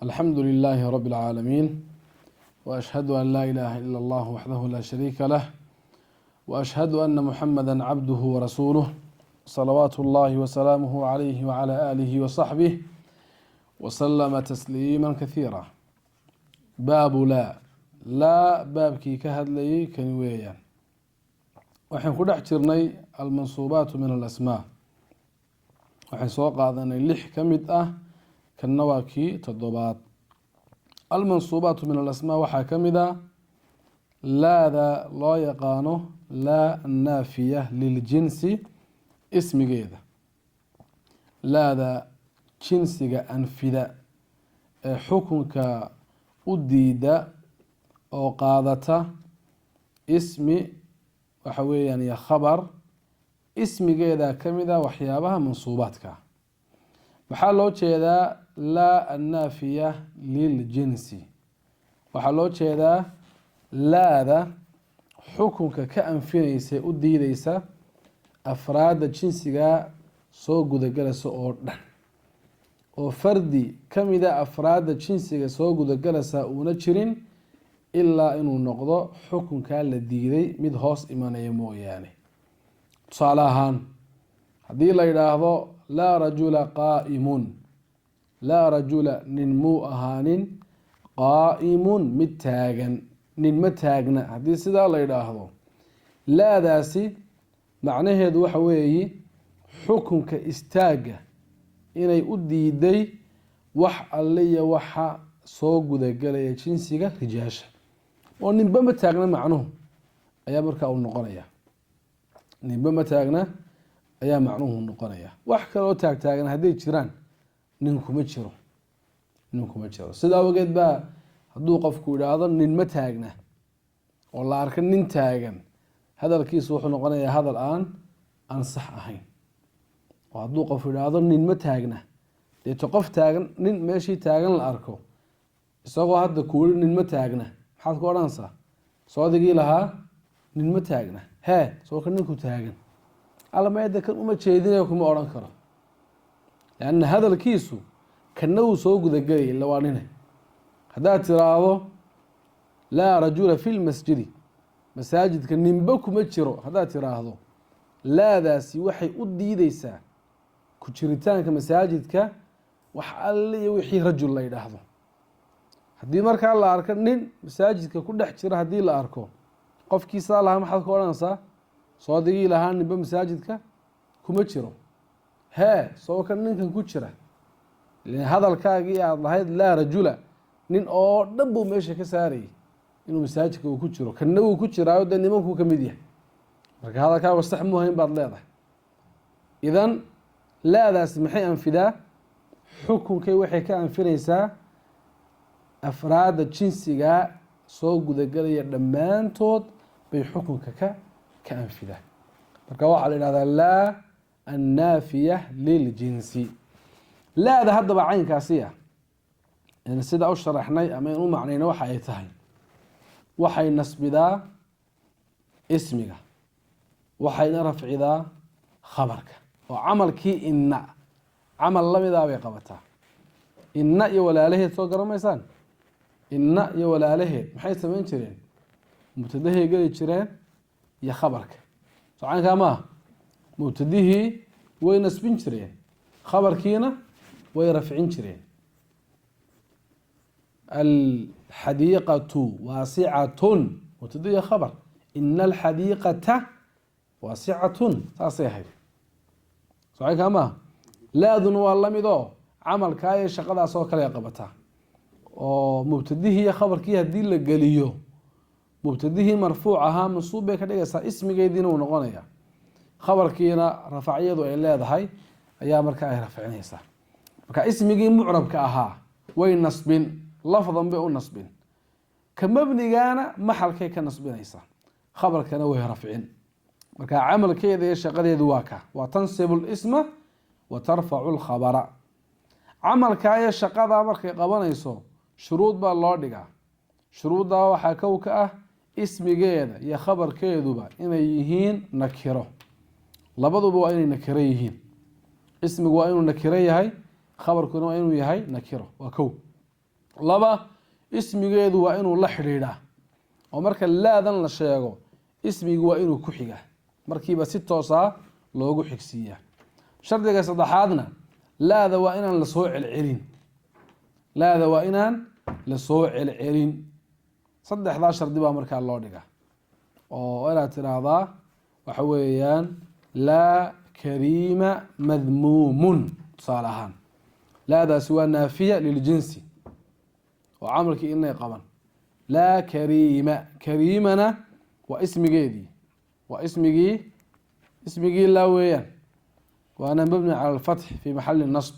الحمد لله رب العالمين، وأشهد أن لا إله إلا الله وحده لا شريك له، وأشهد أن محمدا عبده ورسوله صلوات الله وسلامه عليه وعلى آله وصحبه وسلم تسليما كثيرا. باب لا baabkii ka hadlayay kani weeyaan. waxaan ku dhex jirnay almansuubaat min alasmaa. waxaan soo qaadanay 6 ka mid ah, kanna waa kii 7. almansuubaat min alasmaa waxaa ka mid ah laada loo yaqaano laa annaafiya liljinsi ismigeeda. laada jinsiga anfida ee xukunka u diida oo qaadata ismi waxa weeyaan iyo khabar ismigeeda ka mid ah waxyaabaha mansuubaadka. maxaa loo jeedaa laa annaafiya liljinsi? waxaa loo jeedaa laada xukunka ka anfinaysa u diideysa afraadda jinsiga soo gudagalasa oo dhan, oo fardi ka mida afraadda jinsiga soo gudagalasa uuna jirin ilaa inuu noqdo xukunkaa la diiday mid hoos imanaya mooyaane. tusaale ahaan, haddii la yidhaahdo laa rajula qaa'imun, laa rajula nin muu ahaanin, qaa'imun mid taagan, nin ma taagna. haddii sidaa la yidhaahdo, laadaasi macnaheedu waxa weeyi xukunka istaagga inay u diiday wax alliya waxa soo gudagelaya jinsiga rijaasha, oo ninba ma taagna macnuhu ayaa markaa uu noqonaya. ninba ma taagna ayaa macnuhu noqonaya. wax kaloo taagtaagan hadday jiraan ninkuma jiro, ninkuma jiro. sidaa awgeed baa hadduu qofku yidhaahdo nin ma taagna oo la arka nin taagan, hadalkiisu wuxuu noqonayaa hadal aan sax ahayn. oo hadduu qof yidhaahdo nin ma taagna, deeto qof taagan, nin meeshii taagan la arko isagoo hadda kuuli nin ma taagna, maxaad ku odhanaysaa? soodigii lahaa nin ma taagna, hee soo ka ninku taagan almayda kan uma jeedinayo kuma odhan karo, lanna hadalkiisu kana uu soo gudagelaya illa waa nine. haddaad tiraahdo laa rajula fi lmasjidi, masaajidka ninba kuma jiro haddaad tiraahdo, laadaasi waxay u diideysaa ku jiritaanka masaajidka wax alle iyo wixii rajul la yidhaahdo. haddii markaa la arko nin masaajidka ku dhex jira, haddii la arko qofkiisaa lahaa, maxaad ku odhanaysaa? soodigii lahaa ninba masaajidka kuma jiro, hee soo kan ninkan ku jira. hadalkaagii aada lahayd laa rajula, nin oo dhan buu meesha ka saarayay inuu masaajidka uu ku jiro, kanna wuu ku jiraayo dee nimankuu ka mid yahay. marka hadalkaaga sax muhayn baad leedahay. idan laadaasi maxay anfidaa? xukunkay waxay ka anfinaysaa afraadda jinsiga soo gudagelaya dhammaantood bay xukunka ka anfidaa. marka waxaa la yidhahdaa laa annaafiya liljinsi. laada haddaba caynkaasiya sidaa u sharaxnay ama in u macnayna waxa ay tahay, waxay nasbidaa ismiga, waxayna rafcidaa khabarka. oo camalkii inna camal lamidaa bay qabataa. inna iyo walaalaheed soo garamaysaan? inna iyo walaalaheed maxay samayn jireen? mubtadahay geli jireen iyo khabarka. socaankaa maaha? mubtadihii way nasbin jireen, khabarkiina way rafcin jireen. alxadiiqatu waasicatun, mubtadihi khabar. ina alxadiiqata waasicatun, saasay ahayd. socaankaa maaha? laaduna waa lamid oo camalkaa iyo shaqadaas oo kale qabataa. oo mubtadihii iyo khabarkii haddii la geliyo, mubtadihii marfuuc ahaa mansuub bay ka dhigaysaa, ismigeediina uu noqonaya. khabarkiina rafacyadu ay leedahay ayaa markaa ay rafcinaysaa. marka ismigii mucrabka ahaa way nasbin, lafdan bay u nasbin. ka mabnigaana maxalkay ka nasbinaysaa, khabarkana way rafcin. marka camalkeeda iyo shaqadeedu waa ka, waa tansibu lisma wa tarfacu lkhabara. camalkaa iyo shaqadaa markay qabanayso shuruud baa loo dhigaa. shuruuddaa waxaa kow ka ah ismigeeda iyo khabarkeeduba inay yihiin nakiro. labaduba waa inay nakiro yihiin. ismigu waa inuu nakiro yahay, khabarkuna waa inuu yahay nakiro. waa kow. laba ismigeedu waa inuu la xidhiidhaa oo marka laadan la sheego ismigu waa inuu ku xigaa markiiba si toosaa loogu xigsiiyaa shardiga saddexaadna laada waa inaan lasoo celcelin laada waa inaan lasoo celcelin saddexdaa shardi baa markaa loo dhigaa oo inaad tiraahdaa waxa weeyaan laa kariima madmuumun tusaale ahaan laadaasi waa naafiya liljinsi oo camalkii inay qaban laa kariima kariimana waa ismigeedii waa ismigii laa weeyaan waana mabni cala alfatx fi maxali nasb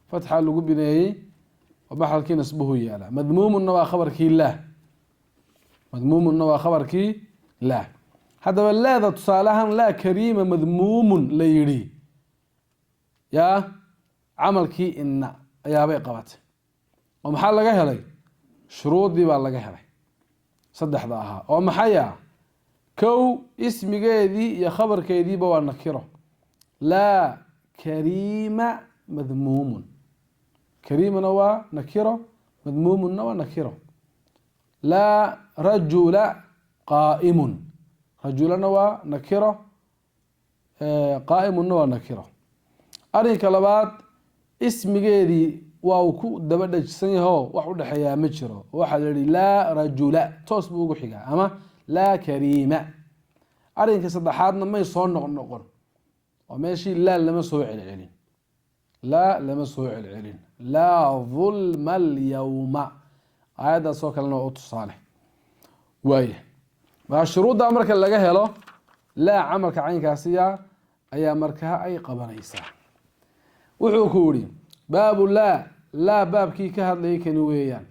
fatxa lagu bineeyey oo maxalkii nasbuhu yaala madmuumunna waa khabarkii laah madmuumunna waa khabarkii laah haddaba laada tusaalahan laa kariima madmuumun la yidhi yaa camalkii ina ayaabay qabatay oo maxaa laga helay shuruudii baa laga helay saddexda ahaa oo maxaya kow ismigeedii iyo khabarkeediiba waa nakiro laa kariima madmuumun kariimana waa nakiro madmuumunna waa nakiro laa rajula qaa'imun rajulana waa nakiro qaa'imunna waa nakiro arrinka labaad ismigeedii waa uu ku daba dhajisan yaho wax u dhexeeyaa ma jiro waxaa la yihi laa rajula toos buu ugu xigaa ama laa kariima arrinka saddexaadna may soo noqnoqon oo meeshii laa lama soo celcelin laa lama soo celcelin laa dulma alyawma aayaddaasoo kalena waa u tusaale waaya markaa shuruuddaa marka laga helo laa camalka caynkaasiya ayaa markaa ay qabanaysaa wuxuu ku yihi baabu laa baabkii ka hadlayay kani weeyaan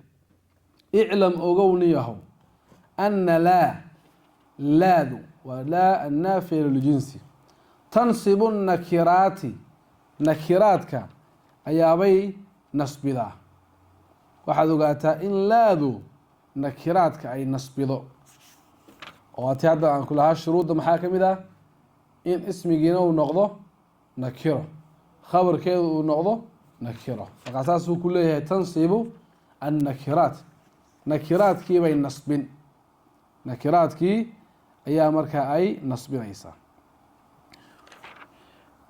iclam ogowniyahow ana laadu waa laa annaafiya liljinsi tansibu nakiraati nakiraadka ayaabay nasbidaa waxaad ogaataa in laadu nakiraadka ay nasbido oo ati hadda aan ku lahaa shuruudda maxaa ka mid ah in ismigiina uu noqdo nakiro khabarkeedu uu noqdo nakiro markaa saasuu ku leeyahay tansibu annakiraat nakiraadkiibay nasbin nakiraadkii ayaa markaa ay nasbinaysaa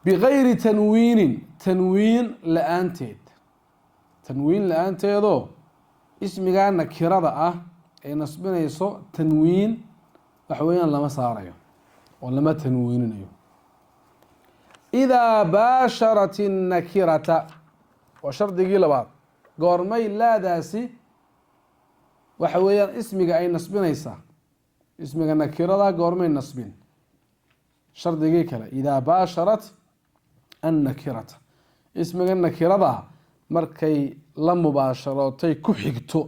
bigayri tanwiinin tanwiin la-aanteed tanwiin la-aanteedoo ismigaa nakirada ah ay nasbinayso tanwiin waxa weeyaan lama saarayo oo lama tanwiininayo idaa baasharat innakirata waa shardigii labaad goormay laadaasi waxa weeyaan ismiga ay nasbinaysaa ismiga nakirada goormay nasbin shardigii kale idaa baasharat annakirata ismiga nakirada markay la mubaasharootay ku xigto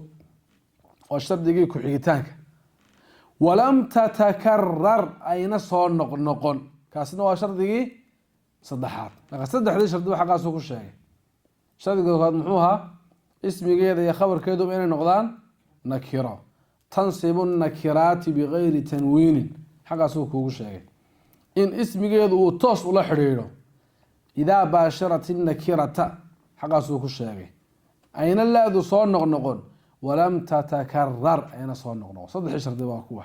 oo shardigii ku xigitaanka walam tatakarar ayna soo noqnoqon kaasina waa shardigii saddexaad marka saddexdii shardi xaqaasuu ku sheegay shardiga koowaad muxuu ahaa ismigeeda iyo khabarkeeduba inay noqdaan nakiro tansibu nakiraati bigayri tanwiinin xaqaasuu kuugu sheegay in ismigeedu uu toos ula xidhiidho idaa baasharat innakirata xaqaasuu ku sheegay ayna laadu soo noqnoqon walam tatakarar ayna soo noqnoqon saddexii shardi waa kuwa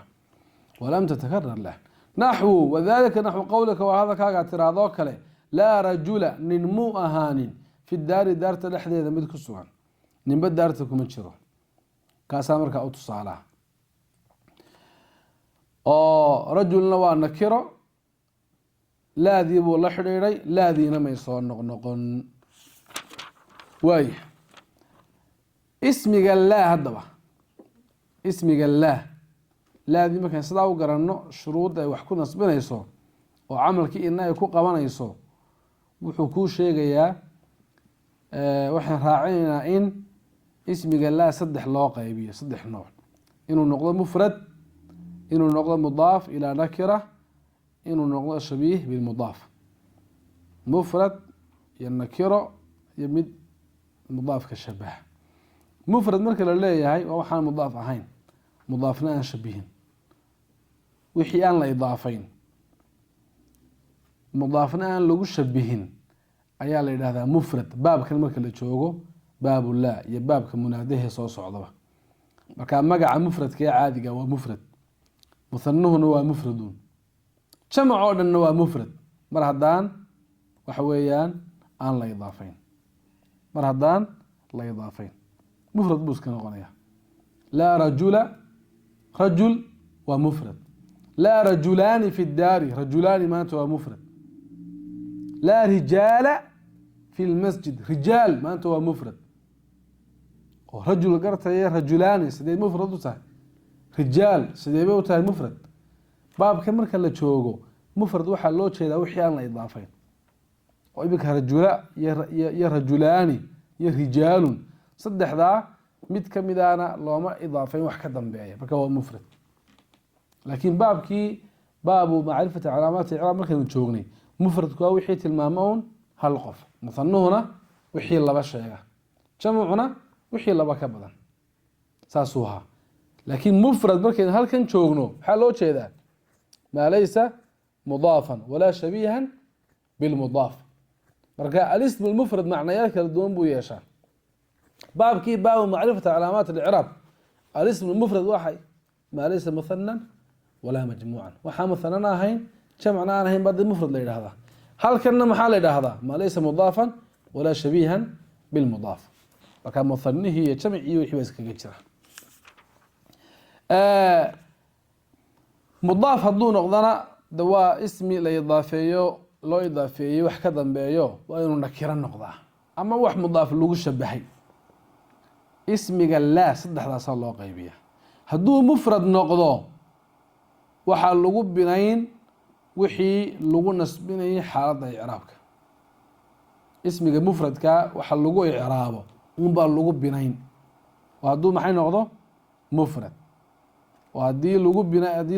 walam tatakarar lah naxwu wadalika naxwu qowlika waa hadalkaagaa tiraadoo kale laa rajula nin muu ahaanin fi daari daarta dhexdeeda mid ku sugan ninba daarta kuma jiro kaasaa markaa u tusaalaa oo rajulna waa nakiro laadii buu la xidhiidhay laadiina may soo noqnoqon waaya ismiga laa haddaba ismiga laadii markaan sidaa u garanno shuruudda ay wax ku nasbinayso oo camalkii ina ay ku qabanayso wuxuu kuu sheegayaa waxaan raacinaynaa in ismiga laa saddex loo qaybiyo saddex nooc inuu noqdo mufrad inuu noqdo mudaaf ilaa nakira inuu noqdo shabiih bilmudaaf mufrad iyo nakiro iyo mid mudaafka shabaha mufrad marka la leeyahay waa waxaan mudaaf ahayn mudaafna aan shabihin wixii aan la idaafayn mudaafna aan lagu shabihin ayaa la yidhahdaa mufrad baabkan marka la joogo باب لا يا باب كمناديه سو سocdaba marka magaca mufradka ee caadiga waa mufrad musannuhuna waa mufradun jamac oo dhanna waa mufrad mar haddaan waxa weeyaan aan la idaafayn mar haddaan la idaafayn mufrad buu iska noqonaya laa rajula rajul waa mufrad laa rajulaani fi daari rajulaani maanta waa mufrad laa rijaala fi lmasjid rijaal maanta waa mufrad oo rajul gartaya rajulaani sidee mufrad u tahay rijaal sidee bay u tahay mufrad baabka marka la joogo mufrad waxaa loo jeedaa wixii aan la idaafayn oo iminka rajula iyo rajulaani iyo rijaalun saddexdaa mid ka midaana looma idaafayn wax ka dambeeya marka waa mufrad laakiin baabkii baabu macrifati calaamaati icraab markaynu joognay mufradku waa wixii tilmaamo un hal qof musannuhuna wixii laba sheega jamcuna wixii laba ka badan saasuu ahaa laakiin mufrad markaynu halkan joogno maxaa loo jeedaa maa laysa mudaafan walaa shabiihan bilmudaaf marka alism almufrad macnayaal kala duwan buu yeeshaa baabkii baabu macrifati calaamaat alicraab alism almufrad waxay maa laysa muhanan walaa majmuucan waxaa muhanan ahayn jamcna aan ahayn baa dee mufrad la yidhaahdaa halkanna maxaa la yidhaahdaa maa laysa mudaafan walaa shabiihan bilmudaaf marka muhanihii iyo jamcii wixii baa iskaga jira mudaaf hadduu noqdana de waa ismi la idaafeeyo loo idaafeeyey wax ka dambeeyo waa inuu nakiro noqdaa ama wax mudaaf lagu shabahay ismiga laa saddexdaasaa loo qaybiya hadduu mufrad noqdo waxaa lagu binayn wixii lagu nasbinayay xaaladda icraabka ismiga mufradka waxa lagu icraabo unbaa lagu binayn oo hadduu maxay noqdo mufrad oo haddii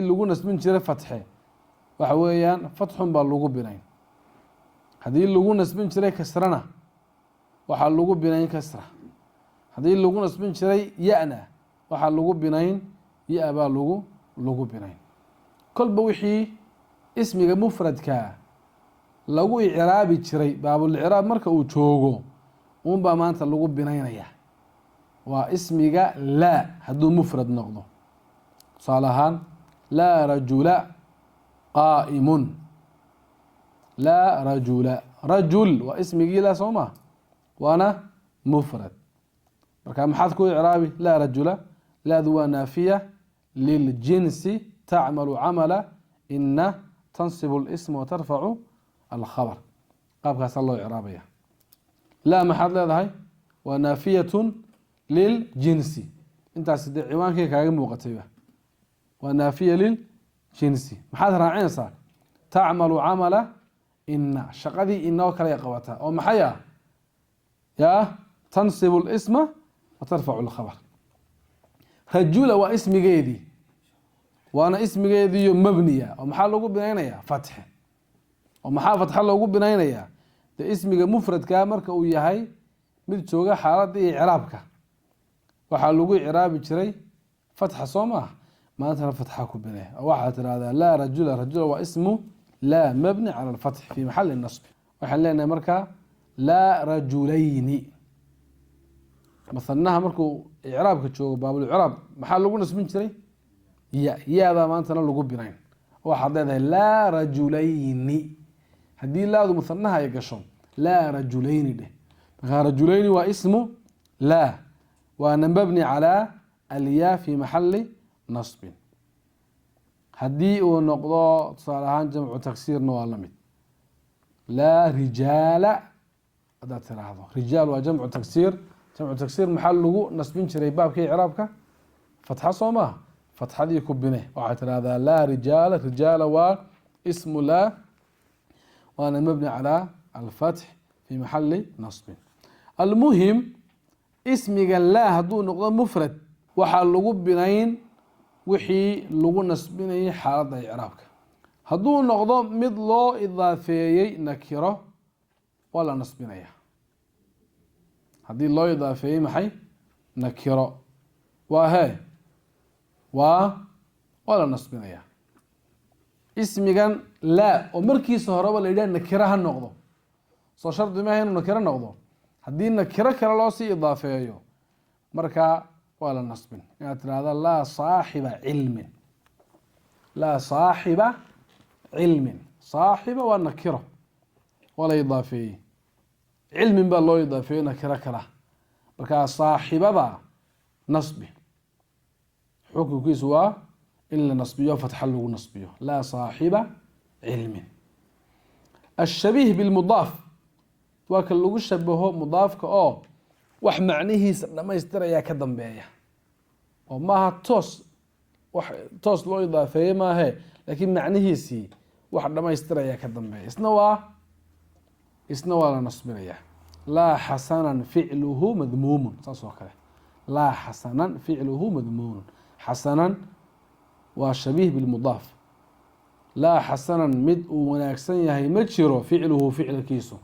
lagu nasbin jiray fatxe waxa weeyaan fatxun baa lagu binayn haddii lagu nasbin jiray kasrana waxaa lagu binayn kasra haddii lagu nasbin jiray ya-na waxaa lagu binayn ya- baa lagu binayn kolba wixii ismiga mufradka lagu icraabi jiray baabulcraab marka uu joogo unbaa maanta lagu binaynaya waa ismiga laa hadduu mufrad noqdo tusaale ahaan laa rajula qaa'imun laa rajula rajul waa ismigii laa soo maa waana mufrad marka maxaad ku icraabi laa rajula laadu waa naafiya liljinsi tacmalu camala ina tansibu اlisma watarfacu alkhabr qaabkaasaa loo icraabaya laa maxaad leedahay waa naafiyatu liljinsi intaas dee ciwaankii kaaga muuqatayba waa naafiya liljinsi maxaad raacinaysaa tacmalu camala ina shaqadii inoo kale qabataa oo maxay ah yaa tansibu اlisma watarfacu اlkhabr rajula waa ismigeedii waana ismigeediiyo mabniya oo maxaa lagu binaynayaa fatxe oo maxaa fatxa loogu binaynayaa dee ismiga mufradka marka uu yahay mid jooga xaaladda iyo icraabka waxaa lagu icraabi jiray fatxa soo maaha maantana fatxa ku binay waxaa tirahdaa laa rajula rajula waa ismu laa mabni cala alfatx fi maxali nasbi waxaan leenahay markaa laa rajulayni masanaha markuu icraabka joogo baabulcraab maxaa lagu nasbin jiray ya-baa maantana lagu binayn waxaad leedahay laa rajulayni haddii laadu musanaha ay gasho laa rajulayni dheh markaa rajulayni waa ismu laa waana mabni calaa alyaa fi maxali nasbin haddii uu noqdo tusaale ahaan jamcu taksiirna waa la mid laa rijaala haddaad tiraahdo rijaal waa jamcu taksiir jamcu taksiir maxaa lagu nasbin jiray baabkii icraabka fatxa soo maaha fatxadii ku bine waxaad tirahdaa laa rijaala rijaala waa ismu laa waana mabni calaa alfatx fi maxali nasbin almuhim ismiga laa hadduu noqdo mufrad waxaa lagu binayn wixii lagu nasbinayay xaaladda icraabka hadduu noqdo mid loo idaafeeyey nakiro waa la nasbinaya haddii loo idaafeeyey maxay nakiro waa he waa la nasbinaya ismigan laa oo markiisa horeba la yidhah nakiro ha noqdo soo shardi maaha inuu nakiro noqdo haddii nakiro kale loo sii idaafeeyo markaa waa la nasbin inaad tirahda laa saaxiba cilmin, laa saaxiba cilmin. saaxiba waa nakiro waa la idaafeeyey, cilmin baa loo idaafeeyey nakiro kala, markaa saaxibada nasbi xukunkiisu waa in la nasbiyo fatxa lagu nasbiyo laa saaxiba cilmin. ashabiih bilmudaaf waa ka lagu shabaho mudaafka oo wax macnihiisa dhamaystirayaa ka dambeeya oo maaha toos loo idaafeeyey maahe laakiin macnihiisii wax dhamaystirayaa ka dambeeya isna waa la nasbinayaa. laa xasanan ficluhu madmuumun, saas oo kale laa xasanan ficluhu madmuumun. xasanan waa shabiih bilmudaaf, laa xasanan mid uu wanaagsan yahay ma jiro ficluhu ficilkiisu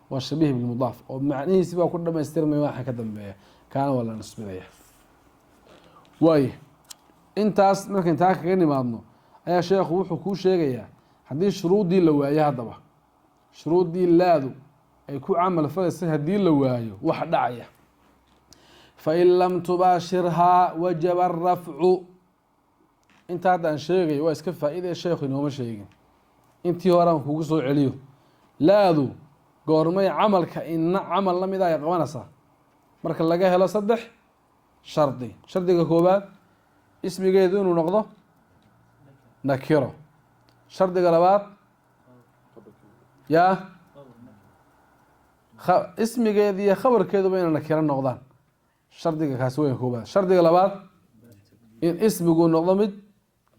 waa shabiih bilmudaaf oo macnihiisi baa ku dhamaystirmaya waxa ka dambeeya kaana waa la nasbinaya. waayo intaas markayn taa kaga nimaadno ayaa sheekhu wuxuu kuu sheegayaa haddii shuruuddii la waayo, haddaba shuruuddii laadu ay ku camal falaysay haddii la waayo waxa dhacaya fain lam tubaashirhaa wajaba arafcu. inta hadda aan sheegayo waa iska faa-ide sheekhu inooma sheegin, intii hore aan kugu soo celiyo. laadu goormay camalka ina camal la mid ay qabanaysaa marka laga helo 3 shardi. shardiga koobaad ismigeedu inuu noqdo nakiro. shardiga labaad yaa ismigeedu iyo khabarkeeduba inay nakiro noqdaan. shardiga kaasi waa koobaad. shardiga labaad in ismigu noqdo mid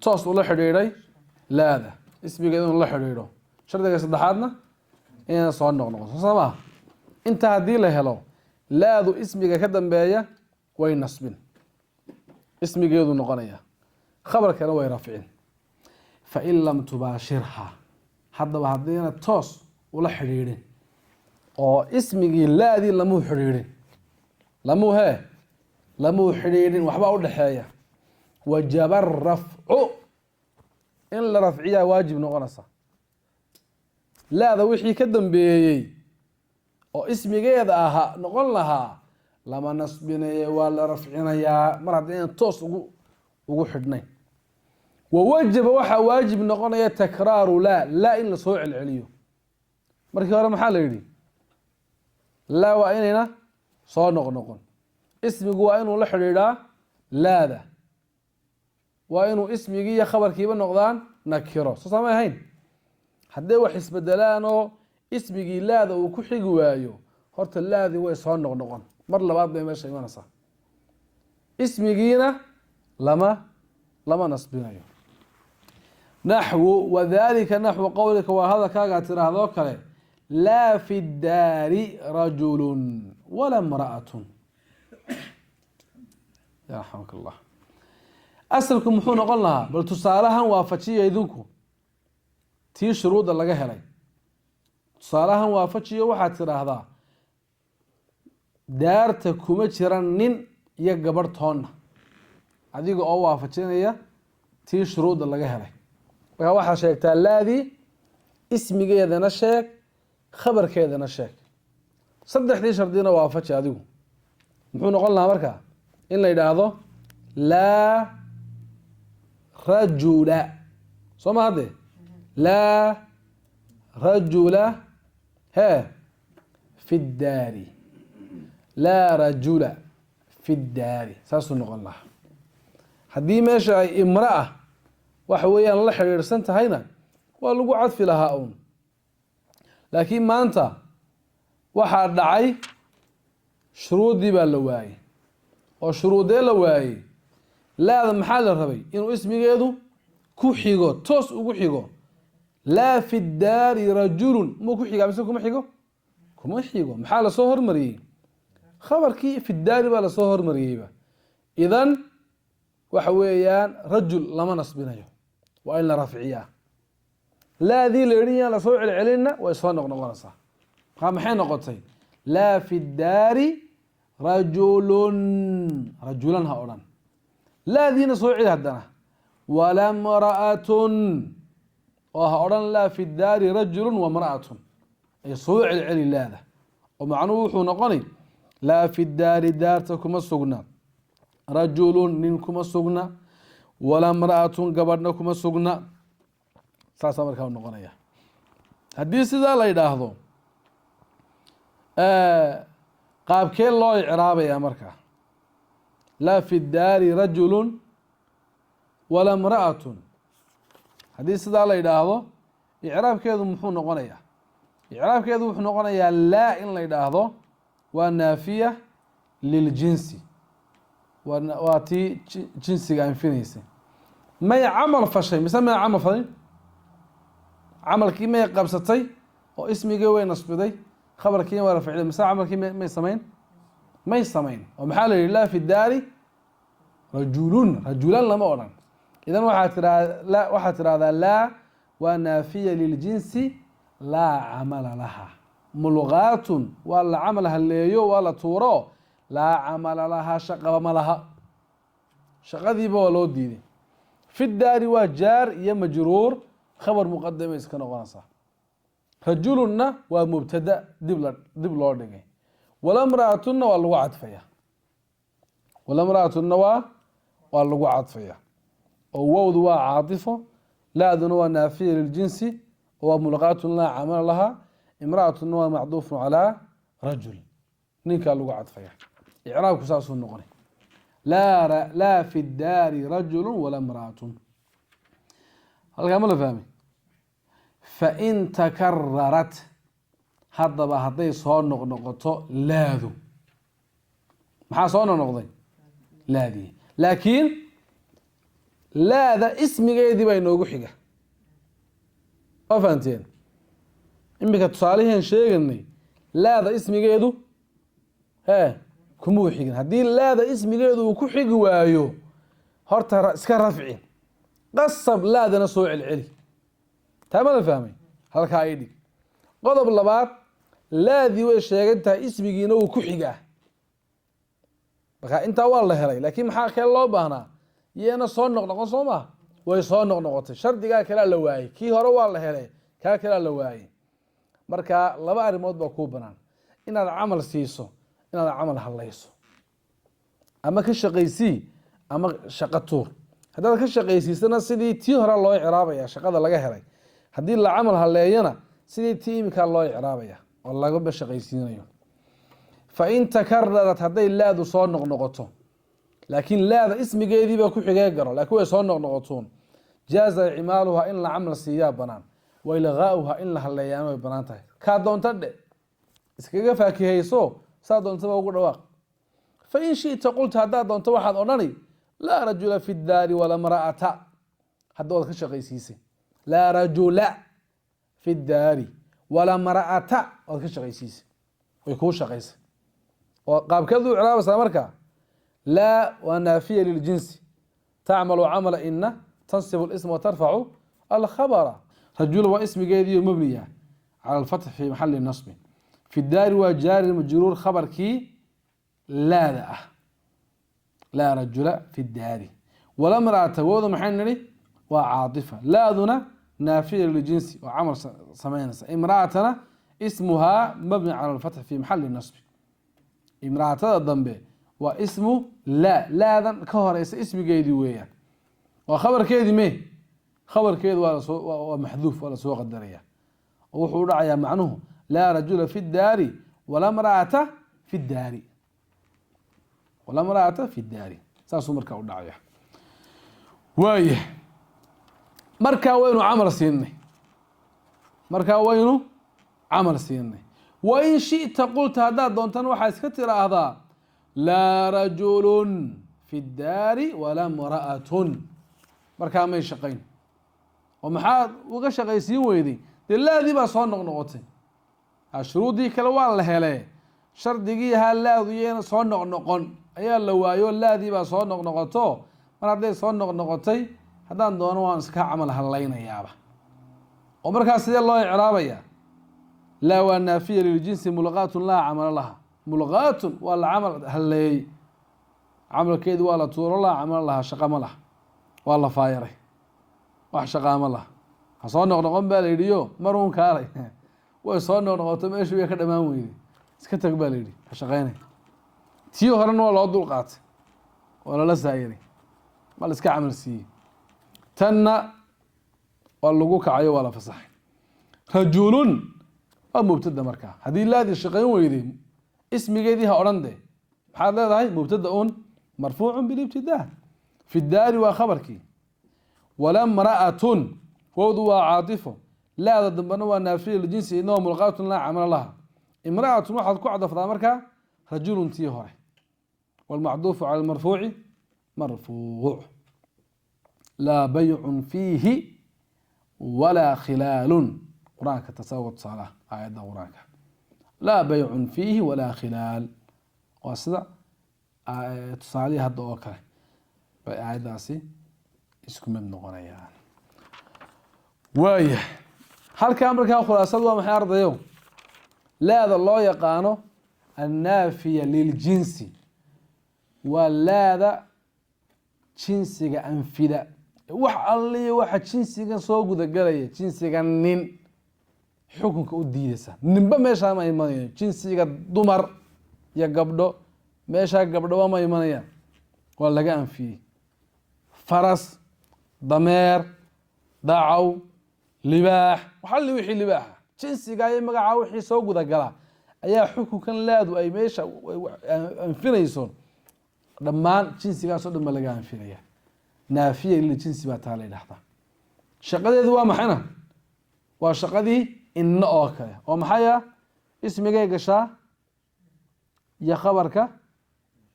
toos ula xidhiidhay laada, ismigeedu inuu la xidhiidho. shardiga saddexaadna inaan soo noqnoqoto, soo maa. inta haddii la helo laadu ismiga ka dambeeya way nasbin, ismigeedu noqonaya, khabarkana way rafcin. fain lam tubaashirhaa, haddaba haddiina toos ula xidhiidhin oo ismigii laadii lamuu xidhiidhin, lamuu xidhiidhin, waxbaa u dhexeeya, wajaba arafcu, in la rafciyaa waajib noqonaysa. laada wixii ka dambeeyey oo ismigeeda ahaa noqon lahaa lama nasbinaye waa la rafcinayaa mar haddii inaan toos ugu xidhnayn. wawajaba waxaa waajib noqonaya takraaru laa in lasoo celceliyo. markii hore maxaa la yidhi laa waa inayna soo noqnoqon, ismigu waa inuu la xidhiidhaa laada, waa inuu ismigii iyo khabarkiiba noqdaan nakiro, soo saamay ahayn. hadday wax isbedelaan oo ismigii laada uu ku xigi waayo horta laadii way soo noqnoqon, mar labaad bay meesha imanaysaa, ismigiina lama nasbinayo. naxwu wadalika naxwu qowlika waa hadalkaagaa tirahdoo kale laa fi daari rajulun wala mra'atun. yarxamka allah. asalku muxuu noqon lahaa? bal tusaalahan waafajiya idinku tii shuruudda laga helay. tusaalahan waafajiyo waxaad tidhaahdaa daarta kuma jiran nin iyo gabadh toonna, adiga oo waafajinaya tii shuruudda laga helay. markaa waxaad sheegtaa laadii ismigeedana sheeg, khabarkeedana sheeg, 3dii shardina waafaji adigu. muxuu noqon lahaa markaa? in la yidhaahdo laa rajula, soo ma hadde laa rajula fi daari, laa rajula fi daari, saasuu noqon lahaa. haddii meesha ay imraa waxa weeyaan la xidhiidhsan tahayna waa lagu cadfi lahaa uun. laakiin maanta waxaa dhacay shuruuddii baa la waayey, oo shuruudee la waayey? laada maxaa la rabay? inuu ismigeedu ku xigo, toos ugu xigo. laa fi daari rajulun muu ku xigaa mise kuma xigo? kuma xigo. maxaa lasoo hormariyey? khabarkii fi daari baa lasoo hormariyeyba. idan waxa weeyaan rajul lama nasbinayo, waa in la rafciyaa. laadii la yidhi yaan lasoo celcelinna way soo noqnoqonaysaa. maxay noqotay? laa fi daari rajulun, rajulan ha odhan. laadiina soo celi haddana wala mra'atun, oo ha odhan laa fi daari rajulun wa mra'atun. ay soo celceli laada ومعنوه وحو نقني لا في الدار دارتكم السجنة رجل منكم السجنة ولا امرأة قبرنكم السجنة ساسا مركا نقنية هدي سيدا لا يداهضو قاب كي الله إعرابي يا مركا لا في الدار رجل ولا امرأة هدي سيدا لا يداهضو إعراب كيدو محو نقنية إعراب كيدو محو نقنية لا إن لا يداهضو والنافية للجنس واتي جنسي عن فينيسي ما يعمل فشي مثلا ما يعمل فشي عمل كي ما يقبستي او اسمي جوي نصبدي خبر كي ولا فعل مثلا عمل كي ما يسمين ما يسمين ومحال لله في الدار رجلان لما اورن اذا واحد هذا لا ونافيه للجنس لا عمل لها ملغات ولا عملها الليو ولا تورو لا عمل لها شقه ما لها شقدي بولو ديدي في الدار وجار يا مجرور خبر مقدم اسكن قنصه رجلنا ومبتدا دب لو دغي ولا امراتنا واللو عطفيا ولا امراتنا واللو عطفيا او وود عاطفه لا ذو نافيه للجنس وملغات لا عمل لها امراه معطوف على رجل نينكا لو عطفيا اعرابك ساسو نقني لا في الدار رجل ولا امراه هل كامل فهمي فإن تكررت هذا هذي صار نقطة لاذو ما صار نقطة لاذي لكن لا ذا اسم جيدي بينه حاجة أفهمتين إنك تصالحين شيء إني لا ذا اسم جيده ها كمو حاجة هدي لا ذا اسم جيده وكحج وايو هرت سكر رفعين قصب لا ذا نصوع العلي تمام فهمي هلك هايدي قضب اللبات لا ذي وش شيغنتا اسميgiina uu ku xigaa marka inta waa la helay laakiin maxaa kale loo baahnaa yeena soo noqnoqon Soomaa way soo noqnoqotay shardiga kale la waayay kii hore waa la helay ka kale la waayay marka laba arimood baa ku banaan inaad amal siiso inaad amal halayso ama ka shaqaysi ama shaqatuur hadaad ka shaqaysiisana sidii tii hore loo iraabaya shaqada laga helay hadii la amal haleeyana sidii tiimka loo iraabaya والله قبل شقيسينيو فإن تكررت هذي لا ذو صار نقطون لكن لا ذا اسم جيدي بكو حجاجر لكن هو صار نقطون جاز إعمالها إن لعمل السياب بنان وإلغاؤها إن لهالليان وبنانته كادون تد إسكجا فاكي هيسو صادون تبغى وقول واق فإن شئت قلت هذا دون توحد أنني لا رجل في الدار ولا امرأة هذول خشقيسيسي لا رجل في الدار ولا مرأة أو كشقيسيس ويكون شقيس وقاب كذو إعراب سامركا لا ونافية للجنس تعمل عمل إن تنصب الاسم وترفع الخبر رجل واسم جيدي مبنية على الفتح في محل النصب في الدار وجار المجرور خبر كي لا رجل في الدار ولا مرأة وذو محنري وعاطفة لا ذنا نافية للجنس وعمل سمينس امرأتنا اسمها مبني على الفتح في محل النصب امرأتنا الضمبي واسمه لا ذن كهر اسم جيدي ويا وخبر كيدي ميه خبر كيدي ومحذوف ولا سوق الدرية وحور عيا معنوه لا رجل في الدار ولا امرأة في الدار ولا امرأة في الدار ساسو مركا ودعيا وايه marka waynu amal siinay wa in shi'ta qulta hada doontan waxa iska tiraahdaa la rajulun fi ad-dari wala imra'atun marka ma shaqayn oo maxaa uga shaqaysiin weeyday dilaadii ba soo noqnoqotay ashruudi kala waa la helay shardigii halaadiyeen soo noqnoqon ayaa la waayo laadii ba soo noqnoqoto mar haday soo noqnoqotay haddaan doono waan iska camal halaynayaaba oo markaas sidee loo icraabaya la wa nafiya lil jinsi mulqatun la amala laha mulqatun wala amal halay amalkeedu wala tuuro la amala laha shaqa ma laha wala faayiray wax shaqa ma laha soo noqnoqon baa leeyo maruun kaalay way soo noqnoqoto meeshu way ka dhamaan weeyday iska tag baa la yidhi ha shaqaynay tii horena waa loo dul qaatay waa lala saayiray ma la iska camal siiyey tanna waa lagu kacayo waa la fasaxay rajulun waa mubtada markaa haddii laadii shaqayn weyday ismigeedii ha odhan dee maxaad leedahay mubtadaun marfuucun bilibtidaa fi daari waa khabarkii walamra'atun wowdu waa caatifo laada dambena waa naafiya lijinsi inoo mulqaatun laa camala laha imra'atun waxaad ku cadaftaa markaa rajulun tii hore walmacduufu cala almarfuuci marfuuc laa baycun fiihi walaa khilaalun qur-aanka tasawa tusaalaha aayadda qur-aanka laa baycun fiihi walaa khilaal waa sida tusaalihii hadda oo kale bay aayaddaasi isku mid noqonayaan waaya halkaa markaa khulaasadu waa maxay ardayo laada loo yaqaano annaafiya liljinsi waa laada jinsiga anfida wax alliyo waxa jinsigan soo gudagalaya jinsiga nin xukunka u diidaysa ninba meeshaa ma imanayo jinsiga dumar iyo gabdho meeshaa gabdhoba ma imanayaan waa laga anfiyey faras dameer dacaw libaax waxalli wixii libaaxa jinsiga iyo magaca wixii soo gudagala ayaa xukunkan laadu ay meesha anfinayso dhammaan jinsigaasoo dhan ba laga anfinaya naafiya ila jinsi baa taa la yidhahdaa shaqadeedu waa maxayna waa shaqadii inna oo kale oo maxay ah ismigay gashaa iyo khabarka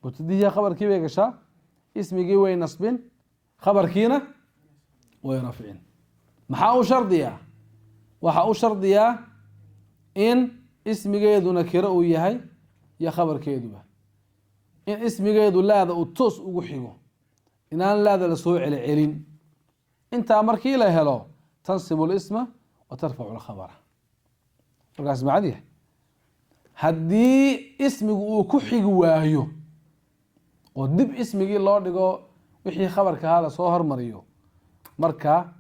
mubtadihi khabarkii bay gashaa ismigii way nasbin khabarkiina way rafcin maxaa u shardiyaa waxaa u shardiyaa in ismigeedu nakiro uu yahay iyo khabarkeeduba in ismigeedu laada uu toos ugu xigo inaan laada la soo celcelin intaa markii la helo tansibu lisma wa tarfacu lkhabara markaas macadiya haddii ismigu uu ku xigi waayo oo dib ismigii loo dhigo wixii khabarka ahaa la soo hormariyo markaa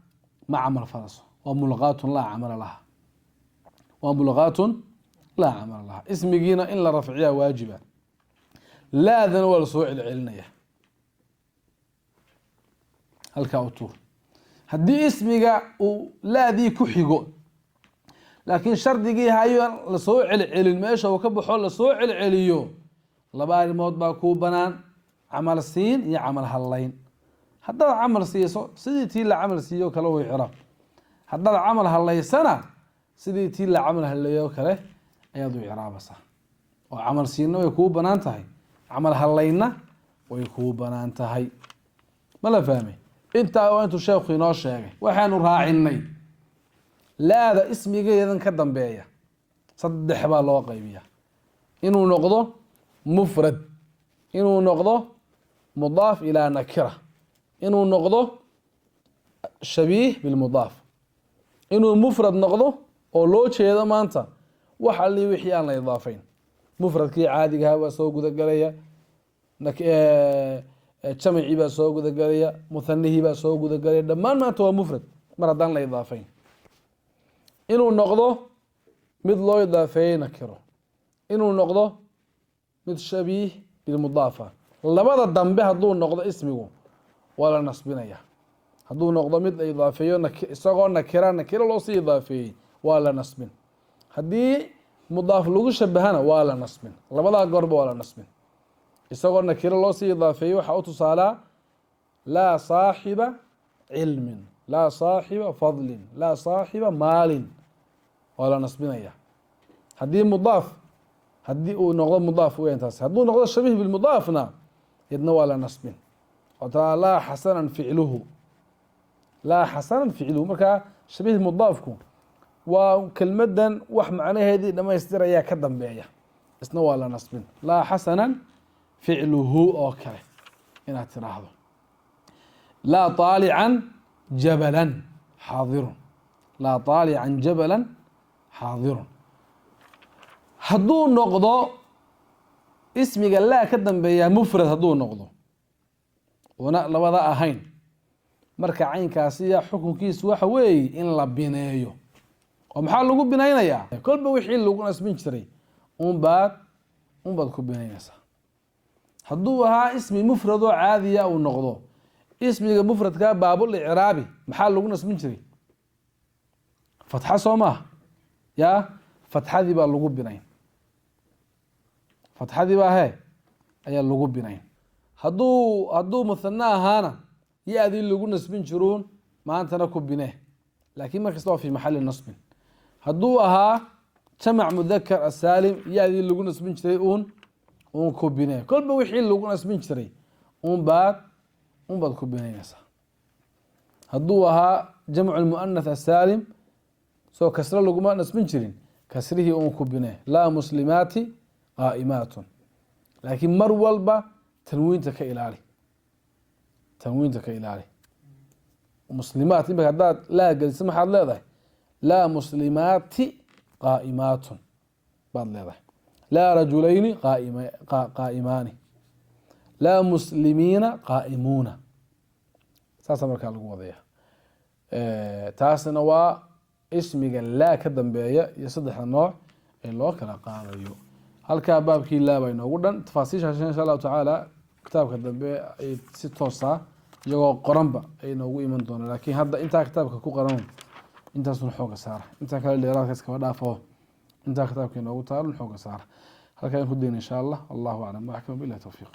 ma camal falaso waa mulqaatun laa camala laha waa mulqaatun laa camala laha ismigiina in la rafciyaa waajiba laadana waa la soo celcelinaya halkaa u tuur haddii ismiga uu laadii ku xigo laakiin shardigii hayo lasoo celcelin meesha uu ka baxo lasoo celceliyo laba arrimood baa kuu banaan camal siin iyo camal hallayn haddaad camal siiso sidii tii la camal siiyo kale way ciraab haddaad camal hallaysana sidii tii la camal halleeyo kale ayaad u ciraabaysaa oo camal siinna way kuu banaan tahay camal hallaynna way kuu banaan tahay ma la fahmay intaa waa intuu sheekhu inoo sheegay waxaanu raacinay laada ismigeedan ka dambeeya saddex baa loo qaybiya inuu noqdo mufrad inuu noqdo mudaaf ilaa nakira inuu noqdo shabiih bilmudaaf inuu mufrad noqdo oo loo jeedo maanta wax alli wixii aan la idaafayn mufradkii caadigaha waa soo gudagalaya jamcii baa soo gudagalaya muhanihii baa soo gudagalaya dhammaan maanta waa mufrad mar haddaan la idaafayn inuu noqdo mid loo idaafeeyey nakiro inuu noqdo mid shabiih bilmudaafa labada dambe hadduu noqdo ismigu waa la nasbinaya hadduu noqdo mid la idaafeeyo isagoo nakiro loosii idaafeeyey waa la nasbin haddii mudaaf lagu shabahana waa la nasbin labadaa goorba waa la nasbin isagoo nakiro loosii idaafeeyey waxaa u tusaalaa laa saaxiba cilmin laa saaxiba fadlin laa saaxiba maalin waa la nasbinaya haddii mudaaf haddii uu noqdo mudaaf weyn taas hadduu noqdo shabiih bilmudaafna yadna waa la nasbin oo taa laa xasanan ficluhu laa xasanan ficluhu markaa shabiih mudaafku waa kelmadan wax macnaheedii dhamaystirayaa ka dambeeya isna waa la nasbin laa xasanan ficluhu oo kale inaad tiraahdo laa طaalican jabalan xaadirun laa طaalican jabalan xaadirun hadduu noqdo ismiga laa ka dambeeyaa mufrad hadduu noqdo una labada ahayn marka caynkaasiya xukunkiisu waxa weeye in la bineeyo oo maxaa lagu binaynayaa kolba wixii lagu nasbin jiray unbaad ku binaynaysaa. hadduu ahaa ismi mufrad oo caadiya uu noqdo, ismiga mufradka baabul icraabi maxaa lagu nasbin jiray? fatxa soo maaha yaa, fatxadii baa lagu binayn, fatxadii baa he ayaa lagu binayn. hadduu muthana ahaana ya-dii lagu nasbin jiruun maantana ku bine, laakiin markasta waa fi maxali nasbin. hadduu ahaa jamac mudakar asaalim ya-dii lagu nasbin jiray uun ku bine, kolba wixii lagu nasbin jiray unbaad ku binaynaysaa. hadduu ahaa jamcu muanath asaalim soo kasro laguma nasbin jirin, kasrihii un ku bine, laa muslimaati qaa'imaatun. laakiin mar walba tanwiinta ka ilaali, tanwiinta ka ilaali. muslimaat imaka haddaad laa geliso maxaad leedahay? laa muslimaati qaa'imaatun baad leedahay. laa rajulayni qaa'imaani, laa muslimiina qaa'imuuna. saasa markaa lagu wadaya. taasna waa ismiga laa ka dambeeya iyo saddexda nooc ee loo kala qaadayo. halkaa baabkii laa baa inoogu dhan. tafaasiishaas insha allahu tacaala kitaabka dambe ay si toosa iyagoo qoranba ay noogu iman doonaan. laakiin hadda intaa kitaabka ku qoran intaasun xooga saara, intaa kale dheeraadka iskaba dhaafo, intaa kitaabka inoogu taalun xooga saara. halkaa in ku dayna insha allah. wallahu aclam. waxkama billahi tawfiiq.